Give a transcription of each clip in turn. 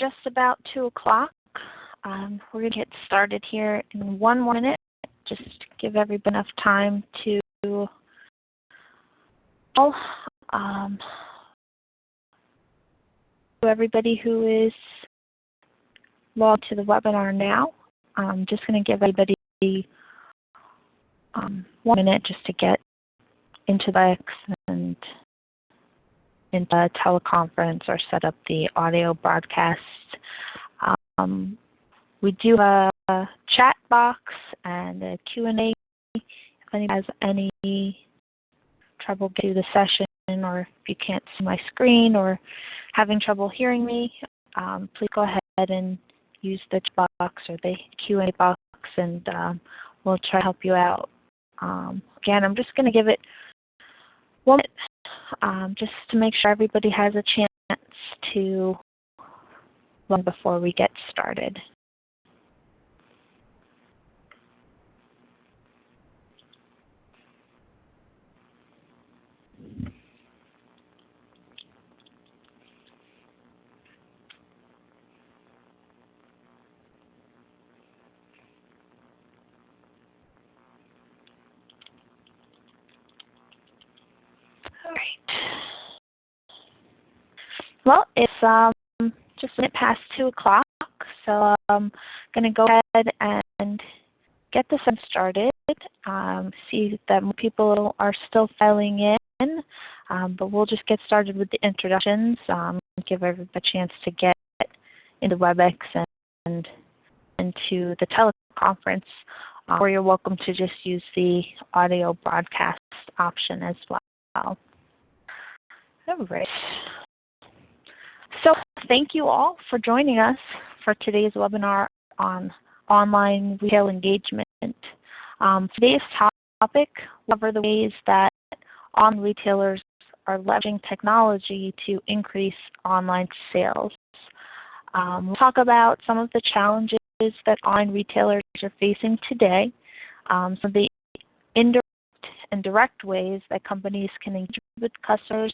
just about 2 o'clock. We're going to get started here in 1 more minute, just to give everybody enough time to everybody who is logged to the webinar now. I'm just going to give everybody 1 minute just to get into the and into a teleconference or set up the audio broadcast. We do have a chat box and a Q&A. If anybody has any trouble getting to the session, or if you can't see my screen or having trouble hearing me, please go ahead and use the chat box or the Q&A box, and we'll try to help you out. Again, I'm just going to give it 1 minute just to make sure everybody has a chance to run before we get started. Well, it's just a minute past 2 o'clock, so I'm going to go ahead and get this started. See that more people are still filing in, but we'll just get started with the introductions, give everybody a chance to get into WebEx and into the teleconference, or you're welcome to just use the audio broadcast option as well. All right. So thank you all for joining us for today's webinar on online retail engagement. Today's topic will cover the ways that online retailers are leveraging technology to increase online sales. We'll talk about some of the challenges that online retailers are facing today, some of the indirect and direct ways that companies can engage with customers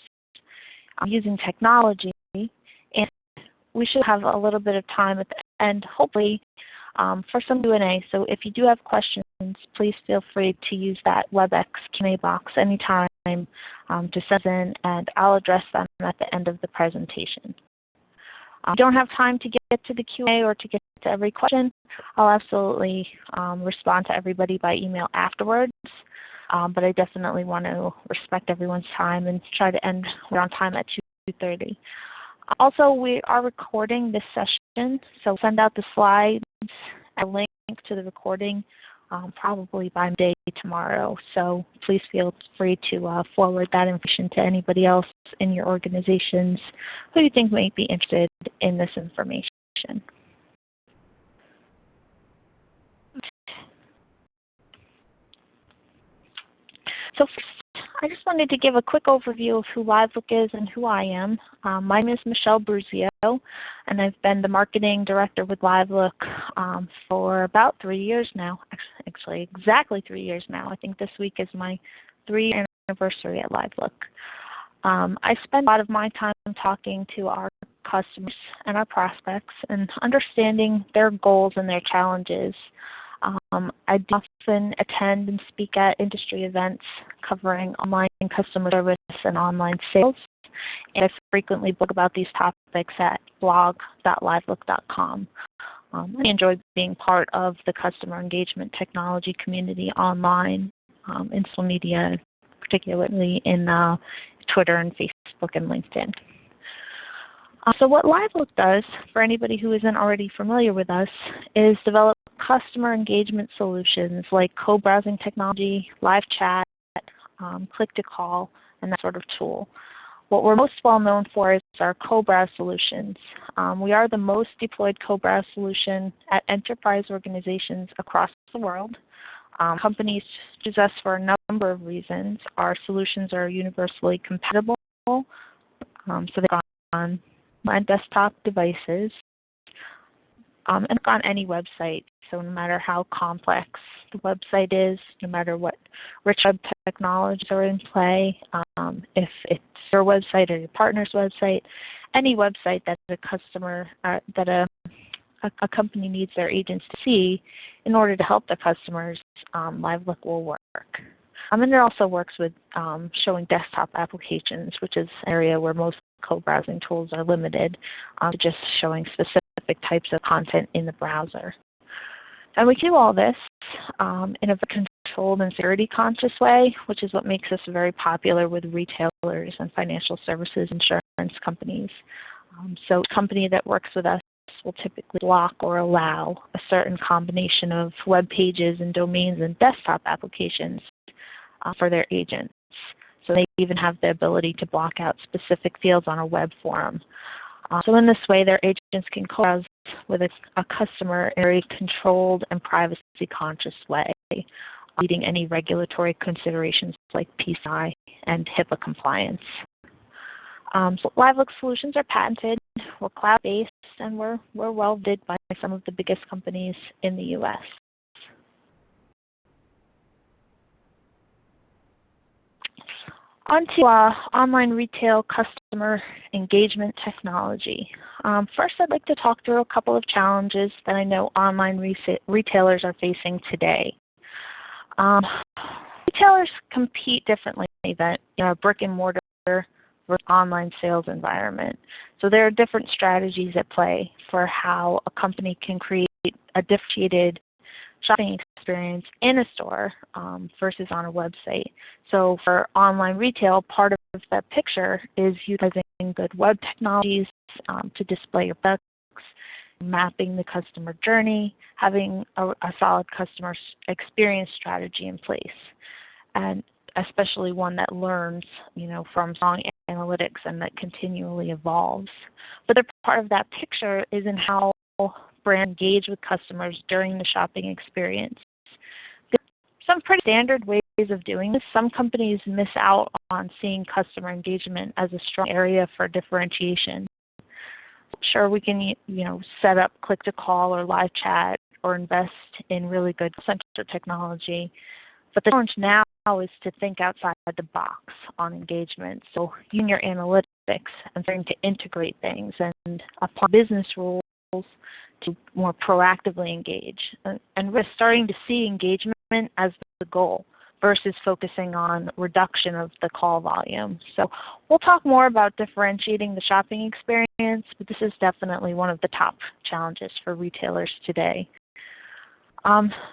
using technology. And we should have a little bit of time at the end, hopefully, for some Q&A. So if you do have questions, please feel free to use that WebEx Q&A box anytime to send in, and I'll address them at the end of the presentation. If you don't have time to get to the Q&A or to get to every question, I'll absolutely respond to everybody by email afterwards. But I definitely want to respect everyone's time and try to end around time at 2:30. Also, we are recording this session, so send out the slides and a link to the recording probably by midday tomorrow. So please feel free to forward that information to anybody else in your organizations who you think might be interested in this information. So first, I just wanted to give a quick overview of who LiveLOOK is and who I am. My name is Michelle Bruzio, and I've been the marketing director with LiveLOOK for about 3 years now. Actually, exactly 3 years now. I think this week is my 3-year anniversary at LiveLOOK. I spend a lot of my time talking to our customers and our prospects and understanding their goals and their challenges. I do often attend and speak at industry events covering online customer service and online sales, and I frequently blog about these topics at blog.livelook.com. I enjoy being part of the customer engagement technology community online in social media, particularly in Twitter and Facebook and LinkedIn. So what LiveLOOK does, for anybody who isn't already familiar with us, is develop customer engagement solutions like co-browsing technology, live chat, click-to-call, and that sort of tool. What we're most well known for is our co-browse solutions. We are the most deployed co-browse solution at enterprise organizations across the world. Companies choose us for a number of reasons. Our solutions are universally compatible, so they're on desktop devices, and on any website. So no matter how complex the website is, no matter what rich web technologies are in play, if it's your website or your partner's website, any website that a customer, that a company needs their agents to see in order to help their customers, LiveLOOK will work. And it also works with showing desktop applications, which is an area where most co-browsing tools are limited to just showing specific types of content in the browser. And we do all this in a controlled and security-conscious way, which is what makes us very popular with retailers and financial services insurance companies. So a company that works with us will typically block or allow a certain combination of web pages and domains and desktop applications for their agents. So they even have the ability to block out specific fields on a web form. So in this way, their agents can co-browse with a customer in a very controlled and privacy-conscious way, meeting any regulatory considerations like PCI and HIPAA compliance. So LiveLOOK solutions are patented, we're cloud-based, and we're well-vetted by some of the biggest companies in the U.S. On to online retail customer engagement technology. First, I'd like to talk through a couple of challenges that I know online retailers are facing today. Retailers compete differently than a brick-and-mortar versus online sales environment. So there are different strategies at play for how a company can create a differentiated shopping experience in a store versus on a website. So for online retail, part of that picture is utilizing good web technologies to display your products, mapping the customer journey, having a solid customer experience strategy in place, and especially one that learns, from strong analytics and that continually evolves. But the part of that picture is in how brands engage with customers during the shopping experience. Some pretty standard ways of doing this. Some companies miss out on seeing customer engagement as a strong area for differentiation. Sure, we can, set up click-to-call or live chat or invest in really good center technology. But the challenge now is to think outside the box on engagement. So using your analytics and starting to integrate things and apply business rules to more proactively engage. And we're starting to see engagement as the goal versus focusing on reduction of the call volume. So we'll talk more about differentiating the shopping experience, but this is definitely one of the top challenges for retailers today.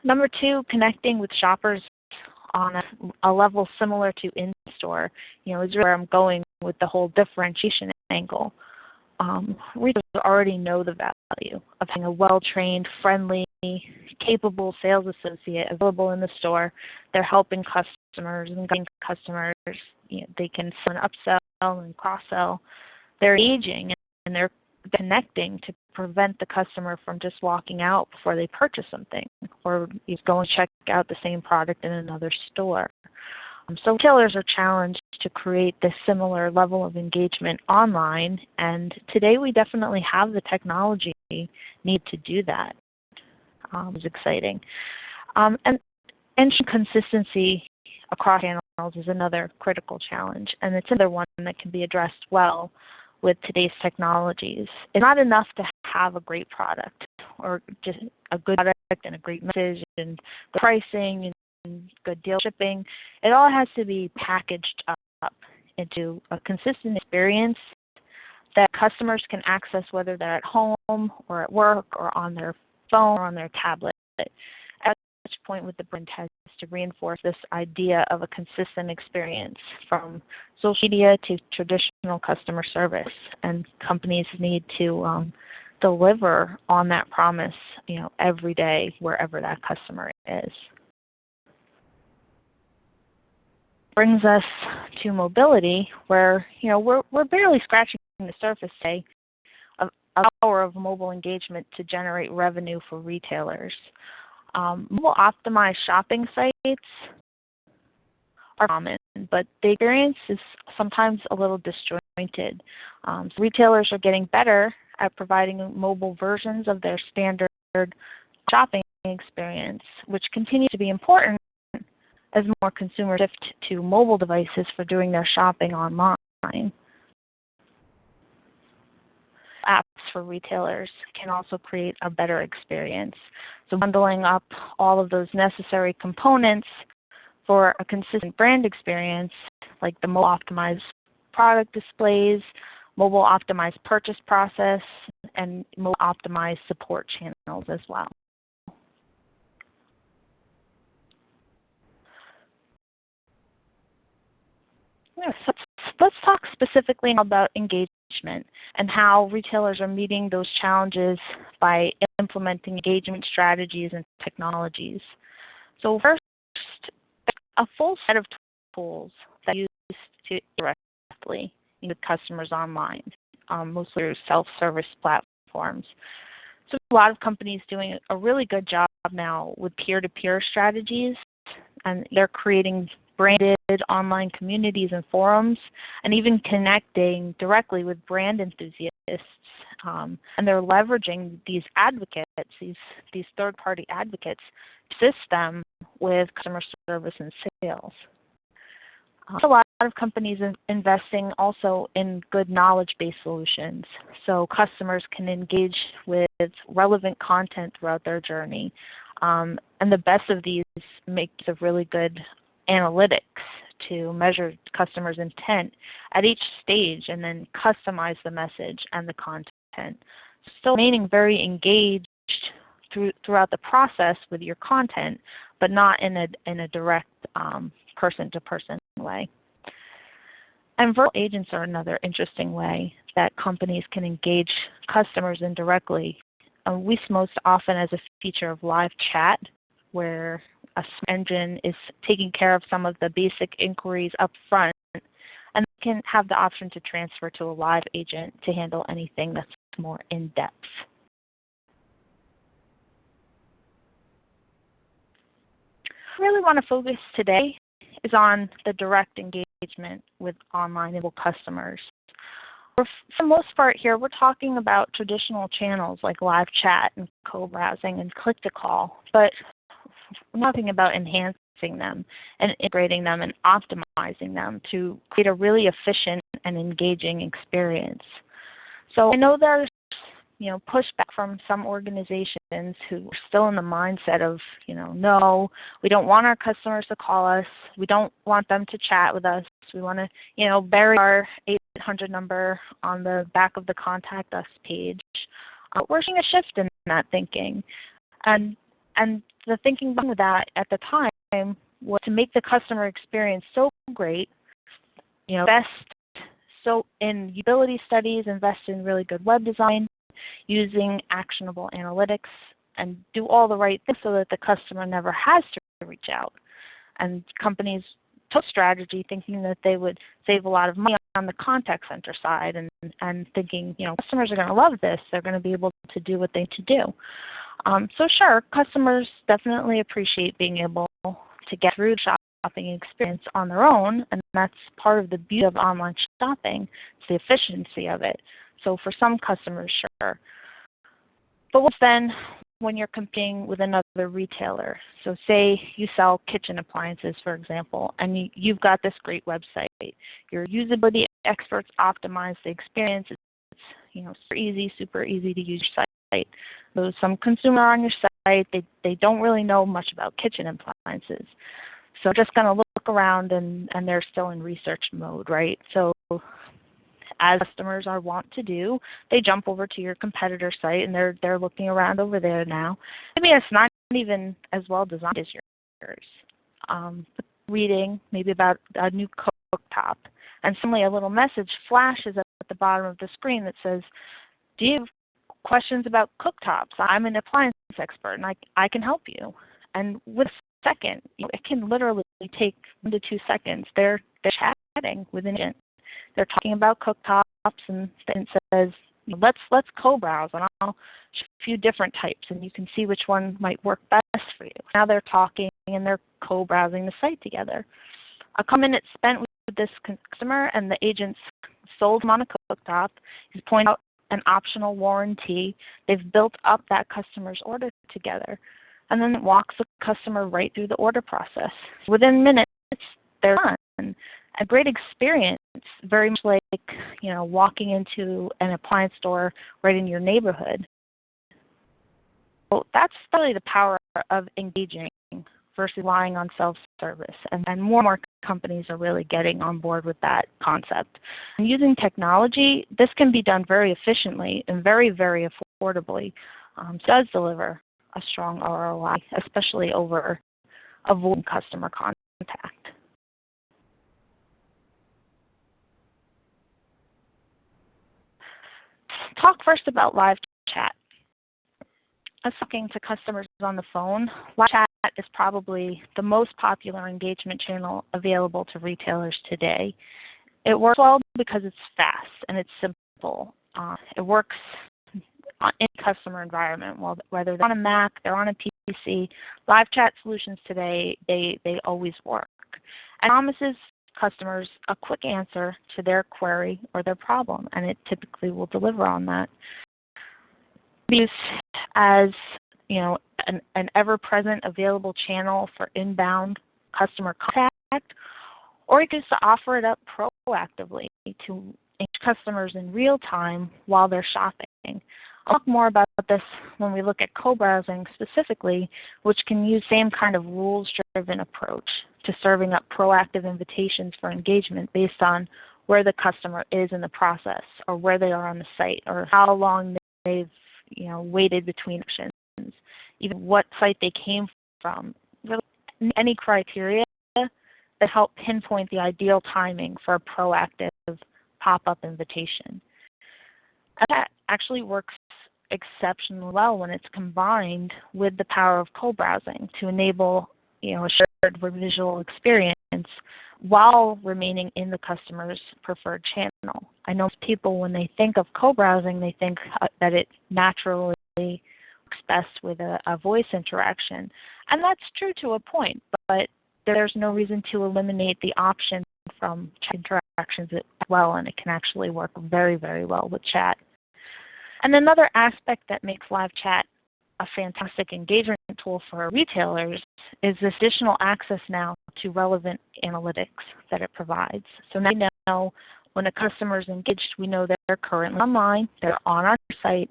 Number two, connecting with shoppers on a level similar to in-store, is where I'm going with the whole differentiation angle. Retailers already know the value of having a well-trained, friendly, capable sales associate available in the store. They're helping customers and guiding customers. They can sell and upsell and cross-sell. They're engaging and they're connecting to prevent the customer from just walking out before they purchase something or go and check out the same product in another store. So retailers are challenged to create this similar level of engagement online, and today we definitely have the technology needed to do that. It's exciting. And consistency across channels is another critical challenge, and it's another one that can be addressed well with today's technologies. It's not enough to have a great product or just a good product and a great message and the pricing and good deal shipping. It all has to be packaged up into a consistent experience that customers can access whether they're at home or at work or on their phone or on their tablet. At which point with the brand has to reinforce this idea of a consistent experience from social media to traditional customer service, and companies need to deliver on that promise, every day wherever that customer is. Brings us to mobility, where we're barely scratching the surface today of the power of mobile engagement to generate revenue for retailers. Mobile optimized shopping sites are common, but the experience is sometimes a little disjointed. So retailers are getting better at providing mobile versions of their standard shopping experience, which continues to be important as more consumers shift to mobile devices for doing their shopping online. for retailers can also create a better experience. So bundling up all of those necessary components for a consistent brand experience, like the mobile optimized product displays, mobile optimized purchase process, and mobile optimized support channels as well. So let's talk specifically about engagement and how retailers are meeting those challenges by implementing engagement strategies and technologies. So first, a full set of tools that are used to directly with customers online, mostly through self-service platforms. So a lot of companies doing a really good job now with peer-to-peer strategies, and they're creating branded online communities and forums, and even connecting directly with brand enthusiasts. And they're leveraging these advocates, these third-party advocates, to assist them with customer service and sales. A lot of companies are investing also in good knowledge-based solutions, so customers can engage with relevant content throughout their journey. And the best of these make a really good analytics to measure customers' intent at each stage and then customize the message and the content. Still remaining very engaged throughout the process with your content, but not in a direct person-to-person way. And virtual agents are another interesting way that companies can engage customers indirectly. We see most often as a feature of live chat, where a engine is taking care of some of the basic inquiries up front, and can have the option to transfer to a live agent to handle anything that's more in-depth. What I really want to focus today is on the direct engagement with online customers. For the most part here, we're talking about traditional channels like live chat and co-browsing and click-to-call, but we're talking about enhancing them and integrating them and optimizing them to create a really efficient and engaging experience. So I know there's pushback from some organizations who are still in the mindset of, no, we don't want our customers to call us. We don't want them to chat with us. We want to, bury our 800 number on the back of the contact us page. We're seeing a shift in that thinking. And the thinking behind that at the time was to make the customer experience so great, invest in usability studies, invest in really good web design, using actionable analytics, and do all the right things so that the customer never has to reach out. And companies took strategy thinking that they would save a lot of money on the contact center side and thinking, customers are going to love this. They're going to be able to do what they need to do. So sure, customers definitely appreciate being able to get through the shopping experience on their own, and that's part of the beauty of online shopping. It's the efficiency of it. So for some customers, sure. But what's then when you're competing with another retailer? So say you sell kitchen appliances, for example, and you've got this great website. Your usability experts optimize the experience. It's super easy to use your site. So some consumer on your site, they don't really know much about kitchen appliances. So just going to look around and they're still in research mode, right? So as customers are wont to do, they jump over to your competitor site and they're looking around over there now. Maybe it's not even as well designed as yours. Reading maybe about a new cooktop, and suddenly a little message flashes up at the bottom of the screen that says, do you have questions about cooktops? I'm an appliance expert and I can help you. And with a second, it can literally take 1 to 2 seconds. They're chatting with an agent. They're talking about cooktops, and then it says, let's co-browse, and I'll show a few different types, and you can see which one might work best for you. Now they're talking and they're co-browsing the site together. A couple minutes spent with this customer, and the agent's sold him on a cooktop. He's pointing out an optional warranty. They've built up that customer's order together, and then it walks the customer right through the order process. Within minutes, they're done. A great experience, very much like, walking into an appliance store right in your neighborhood. So that's really the power of engaging versus relying on self-service. And more companies are really getting on board with that concept. And using technology, this can be done very efficiently and very, very affordably. Does deliver a strong ROI, especially over avoiding customer contact. Talk first about live chat. As talking to customers on the phone, live chat is probably the most popular engagement channel available to retailers today. It works well because it's fast and it's simple. It works on any customer environment, whether they're on a Mac, they're on a PC. Live chat solutions today, they always work. And promises customers a quick answer to their query or their problem, and it typically will deliver on that. Used as an ever-present available channel for inbound customer contact, or you can just offer it up proactively to engage customers in real time while they're shopping. I'll talk more about this when we look at co-browsing specifically, which can use the same kind of rules-driven approach to serving up proactive invitations for engagement based on where the customer is in the process, or where they are on the site, or how long they've waited between actions, even what site they came from. Really, any criteria that help pinpoint the ideal timing for a proactive pop-up invitation. And that actually works exceptionally well when it's combined with the power of co-browsing to enable a shared visual experience while remaining in the customer's preferred channel. I know people, when they think of co-browsing, they think that it naturally works best with a voice interaction. And that's true to a point, but there's no reason to eliminate the option from chat interactions as well, and it can actually work very, very well with chat. And another aspect that makes live chat a fantastic engagement tool for retailers is this additional access now to relevant analytics that it provides. So now we know when a customer is engaged, we know that they're currently online, they're on our site,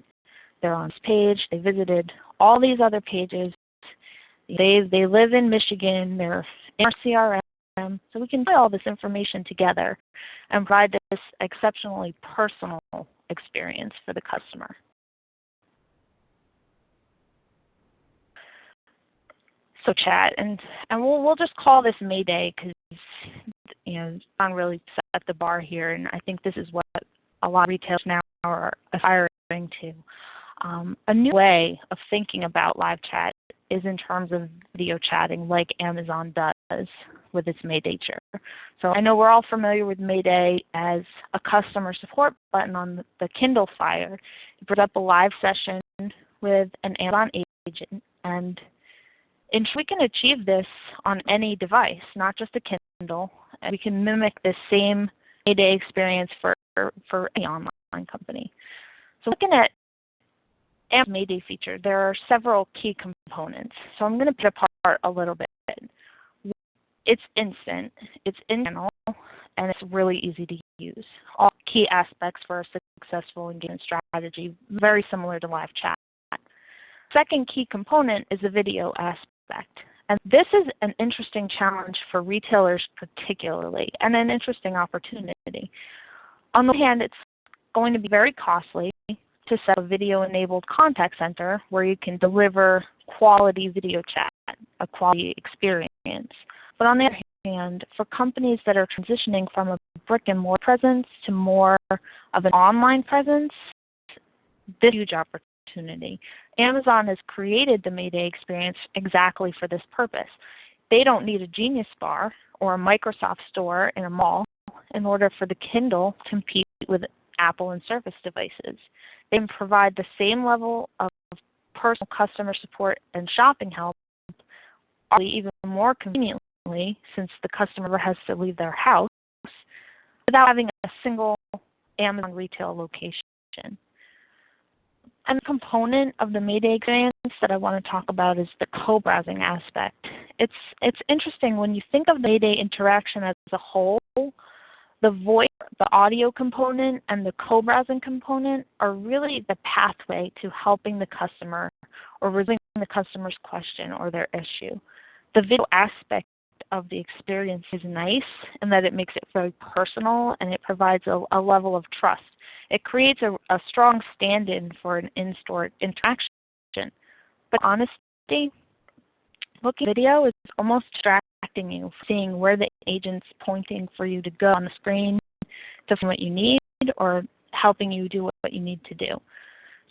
they're on this page, they visited all these other pages, they live in Michigan, they're in our CRM, so we can put all this information together and provide this exceptionally personal experience for the customer. So chat, and we'll just call this Mayday because John really set the bar here, and I think this is what a lot of retailers now are aspiring to. A new way of thinking about live chat is in terms of video chatting, like Amazon does with its Mayday feature. So I know we're all familiar with Mayday as a customer support button on the Kindle Fire. It brings up a live session with an Amazon agent, and we can achieve this on any device, not just a Kindle. And we can mimic this same Mayday experience for any online company. So looking at Amazon Mayday feature, there are several key components. So I'm going to pick it apart a little bit. It's instant, it's in-channel, and it's really easy to use. All key aspects for a successful engagement strategy, very similar to live chat. Second key component is the video aspect. And this is an interesting challenge for retailers particularly, and an interesting opportunity. On the one hand, it's going to be very costly to set a video-enabled contact center where you can deliver quality video chat, a quality experience. But on the other hand, for companies that are transitioning from a brick-and-mortar presence to more of an online presence, this is a huge opportunity. Amazon has created the Mayday experience exactly for this purpose. They don't need a Genius Bar or a Microsoft Store in a mall in order for the Kindle to compete with Apple and Surface devices. They can provide the same level of personal customer support and shopping help, even more conveniently, since the customer has to leave their house, without having a single Amazon retail location. And the component of the Mayday experience that I want to talk about is the co-browsing aspect. It's interesting when you think of the Mayday interaction as a whole. The voice, the audio component, and the co-browsing component are really the pathway to helping the customer or resolving the customer's question or their issue. The video aspect of the experience is nice in that it makes it very personal and it provides a level of trust. It creates a strong stand-in for an in-store interaction. But honesty, looking at video is almost distracting you, seeing where the agent's pointing for you to go on the screen to find what you need or helping you do what you need to do.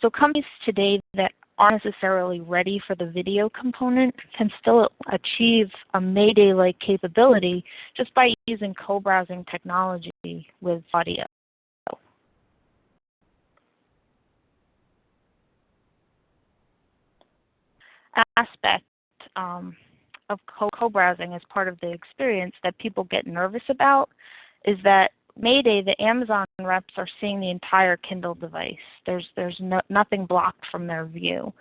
So companies today that aren't necessarily ready for the video component can still achieve a Mayday-like capability just by using co-browsing technology with audio. Aspect of co-browsing as part of the experience that people get nervous about is that Mayday, the Amazon reps are seeing the entire Kindle device. There's nothing blocked from their view.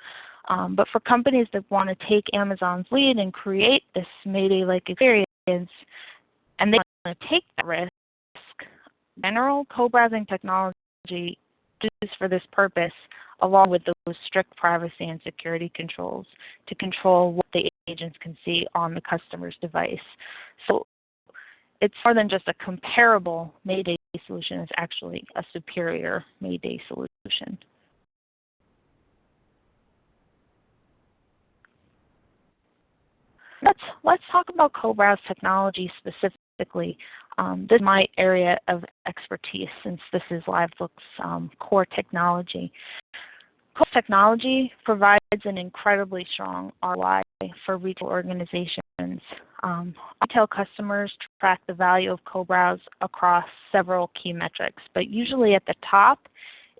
But for companies that want to take Amazon's lead and create this Mayday-like experience, and they want to take that risk, general co-browsing technology used for this purpose, along with those strict privacy and security controls to control what the agents can see on the customer's device. So it's more than just a comparable Mayday solution, it's actually a superior Mayday solution. Let's talk about co-browse technology specifically. This is my area of expertise since this is LiveLOOK's core technology. Co-browse technology provides an incredibly strong ROI for retail organizations. Retail customers track the value of co-browse across several key metrics, but usually at the top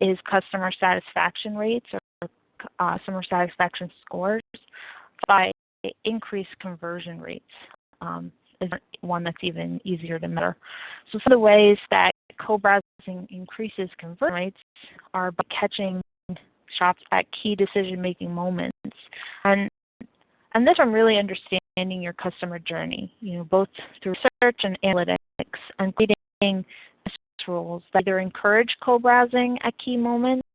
is customer satisfaction rates or customer satisfaction scores by increased conversion rates. Is one that's even easier to measure. So some of the ways that co-browsing increases conversion rates are by catching shops at key decision-making moments, and this from really understanding your customer journey, both through research and analytics, and creating rules that either encourage co-browsing at key moments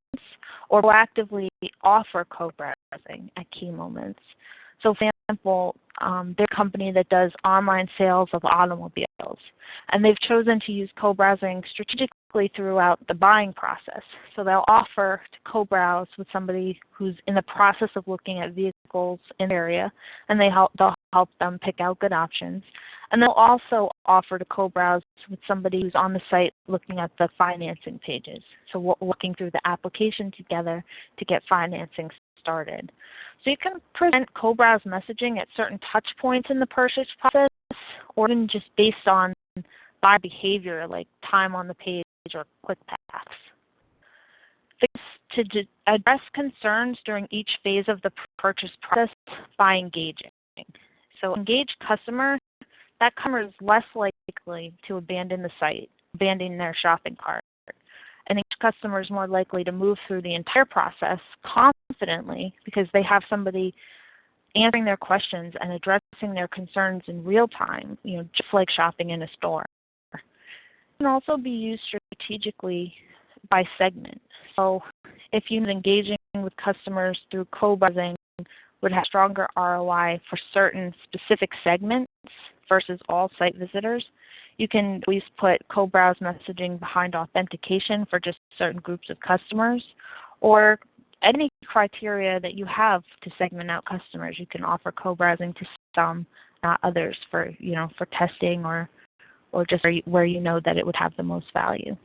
or proactively offer co-browsing at key moments. So for example, they're a company that does online sales of automobiles, and they've chosen to use co-browsing strategically throughout the buying process. So they'll offer to co-browse with somebody who's in the process of looking at vehicles in the area, and they'll help them pick out good options. And they'll also offer to co-browse with somebody who's on the site looking at the financing pages. So we're working through the application together to get financing started. So you can present co-browse messaging at certain touch points in the purchase process, or even just based on buyer behavior like time on the page or click paths. To address concerns during each phase of the purchase process by engaging. So engaged customer, that customer is less likely to abandon the site, abandon their shopping cart. And each customer is more likely to move through the entire process confidently because they have somebody answering their questions and addressing their concerns in real time, just like shopping in a store. It can also be used strategically by segment. So if you're engaging with customers through co-browsing would have stronger ROI for certain specific segments versus all site visitors, you can always put co-browse messaging behind authentication for just certain groups of customers, or any criteria that you have to segment out customers. You can offer co-browsing to some, not others, for for testing or just where you know that it would have the most value.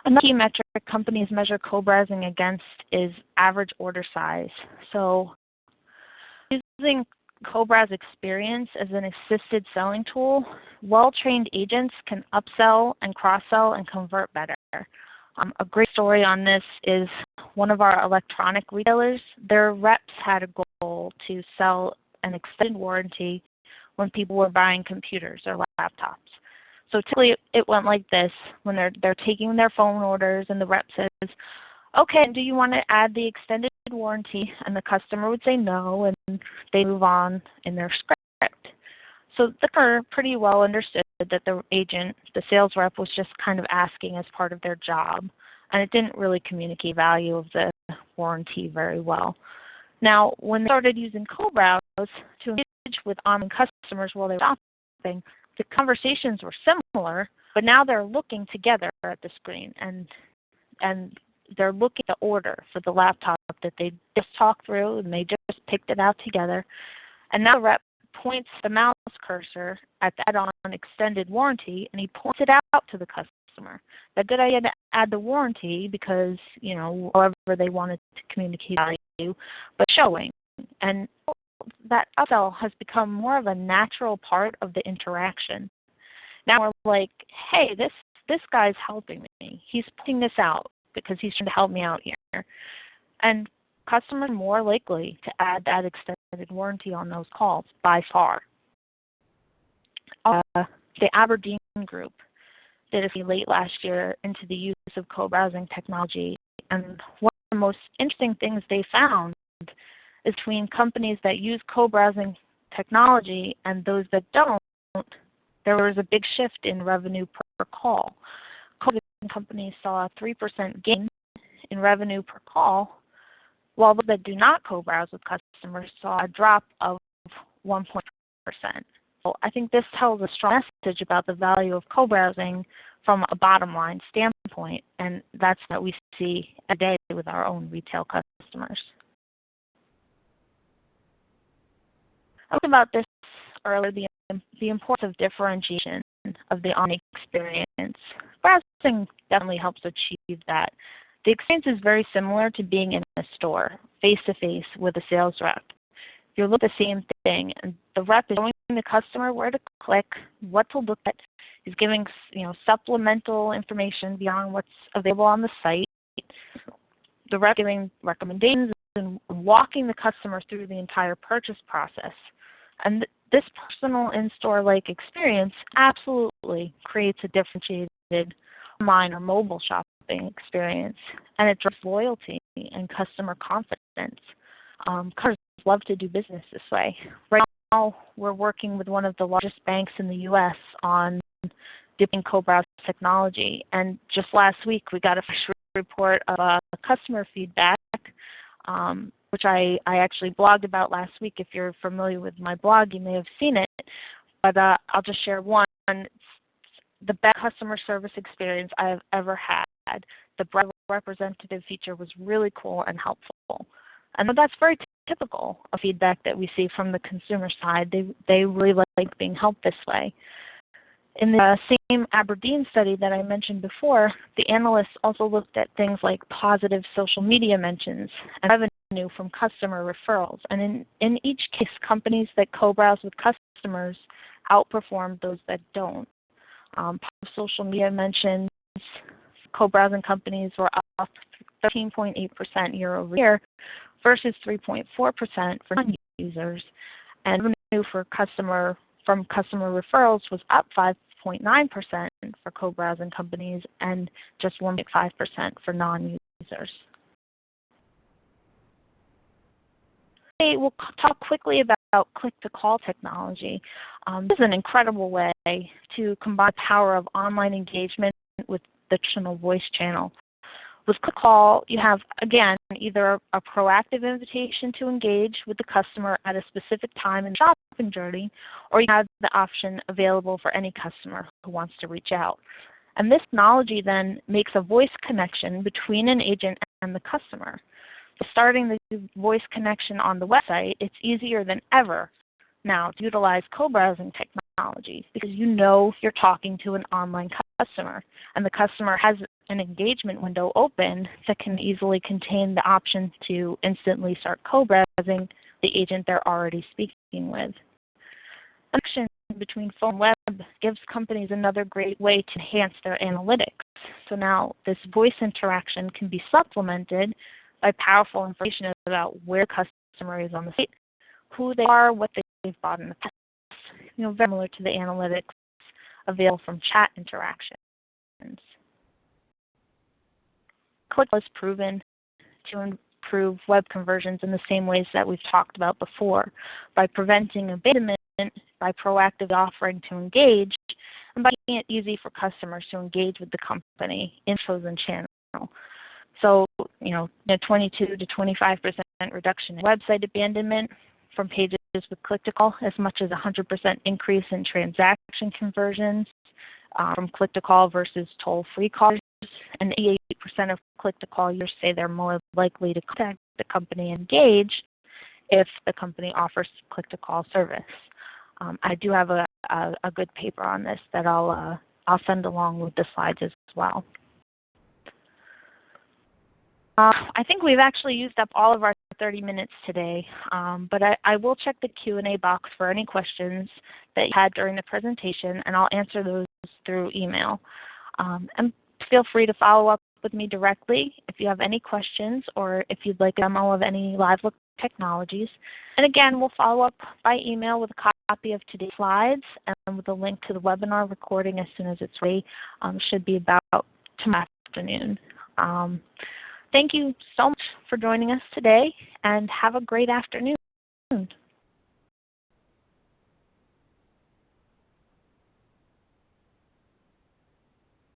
Another key metric companies measure co-browsing against is average order size. So using co-browse experience as an assisted selling tool, well-trained agents can upsell and cross-sell and convert better. A great story on this is one of our electronic retailers. Their reps had a goal to sell an extended warranty when people were buying computers or laptops. So typically it went like this: when they're taking their phone orders and the rep says, "Okay, do you want to add the extended warranty?" And the customer would say no, and then they move on in their script. So the customer pretty well understood that the agent, the sales rep, was just kind of asking as part of their job, and it didn't really communicate value of the warranty very well. Now, when they started using co-browse to engage with online customers while they were shopping, the conversations were similar, but now they're looking together at the screen, and they're looking at the order for the laptop that they just talked through, and they just picked it out together. And now the rep points the mouse cursor at the add-on extended warranty, and he points it out to the customer. A good idea to add the warranty because, however they wanted to communicate value, but showing. And that upsell has become more of a natural part of the interaction. Now we're like, hey, this guy's helping me. He's putting this out because he's trying to help me out here. And customers are more likely to add that extended warranty on those calls by far. The Aberdeen group did a study late last year into the use of co-browsing technology, and one of the most interesting things they found is between companies that use co-browsing technology and those that don't, there was a big shift in revenue per call. Co-browsing companies saw a 3% gain in revenue per call, while those that do not co-browse with customers saw a drop of 1.5%. So I think this tells a strong message about the value of co-browsing from a bottom line standpoint, and that's what we see every day with our own retail customers. I talked about this earlier, the importance of differentiation of the online experience. Browsing definitely helps achieve that. The experience is very similar to being in a store, face-to-face with a sales rep. You're looking at the same thing, and the rep is showing the customer where to click, what to look at. He's giving supplemental information beyond what's available on the site. The rep giving recommendations and walking the customer through the entire purchase process. And this personal in-store-like experience absolutely creates a differentiated online or mobile shopping experience, and it drives loyalty and customer confidence. Customers love to do business this way. Right now, we're working with one of the largest banks in the U.S. on deploying co-browse technology, and just last week we got a fresh report of customer feedback, which I actually blogged about last week. If you're familiar with my blog, you may have seen it, but I'll just share one. The best customer service experience I have ever had. The breadth representative feature was really cool and helpful. And that's very typical of feedback that we see from the consumer side. They really like being helped this way. In the same Aberdeen study that I mentioned before, the analysts also looked at things like positive social media mentions and revenue from customer referrals. And in each case, companies that co-browse with customers outperformed those that don't. Positive social media mentions, co-browsing companies were up 13.8% year over year versus 3.4% for non-users, and revenue from customer referrals was up 5.9% for co-browsing companies and just 1.5% for non-users. Today, we'll talk quickly about click-to-call technology. This is an incredible way to combine the power of online engagement with the traditional voice channel. With click-to-call, you have, again, either a proactive invitation to engage with the customer at a specific time in the shopping journey, or you have the option available for any customer who wants to reach out. And this technology then makes a voice connection between an agent and the customer. Starting the voice connection on the website, it's easier than ever now to utilize co-browsing technology because you're talking to an online customer, and the customer has an engagement window open that can easily contain the option to instantly start co-browsing the agent they're already speaking with. The connection between phone and web gives companies another great way to enhance their analytics. So now this voice interaction can be supplemented by powerful information about where the customer is on the site, who they are, what they've bought in the past, very similar to the analytics available from chat interactions. Click was proven to improve web conversions in the same ways that we've talked about before, by preventing abandonment, by proactively offering to engage, and by making it easy for customers to engage with the company in chosen channel. So, the 22 to 25% reduction in website abandonment from pages with click-to-call, as much as 100% increase in transaction conversions from click-to-call versus toll-free calls, and 88% of click-to-call users say they're more likely to contact the company and engage if the company offers click-to-call service. I do have a good paper on this that I'll send along with the slides as well. I think we've actually used up all of our 30 minutes today, but I will check the Q&A box for any questions that you had during the presentation, and I'll answer those through email. And feel free to follow up with me directly if you have any questions or if you'd like a demo of any LiveLOOK technologies. And again, we'll follow up by email with a copy of today's slides and with a link to the webinar recording as soon as it's ready. Should be about tomorrow afternoon. Thank you so much for joining us today, and have a great afternoon.